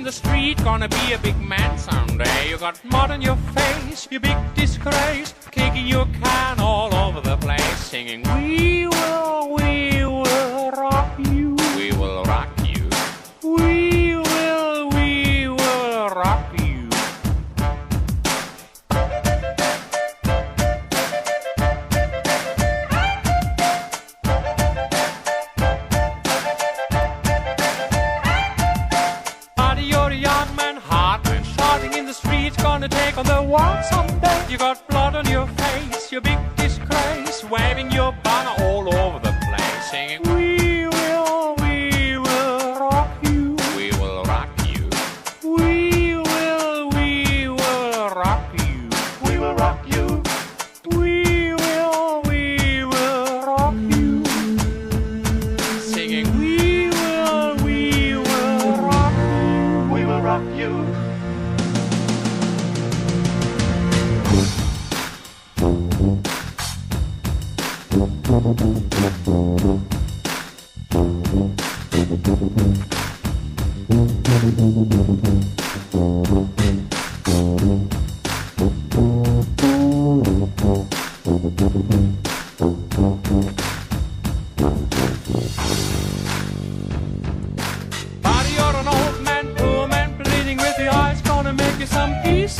the street, gonna be a big man someday. You got mud on your face, you big disgrace, kicking your can all over the place, singing, we will rock you. We will rock you. We will rock you. Buddy, you're a young man, hard man, shouting in the streets, gonna take on the world someday. You got blood on your face, you big disgrace, waving your banner all over the place, singing, we will rock you. We will rock you. We will rock you. We will rock you. We will rock you. Singing, we will rock you. We will rock you. Buddy, you're an old man, poor man, bleeding with the eyes, gonna make you some peace.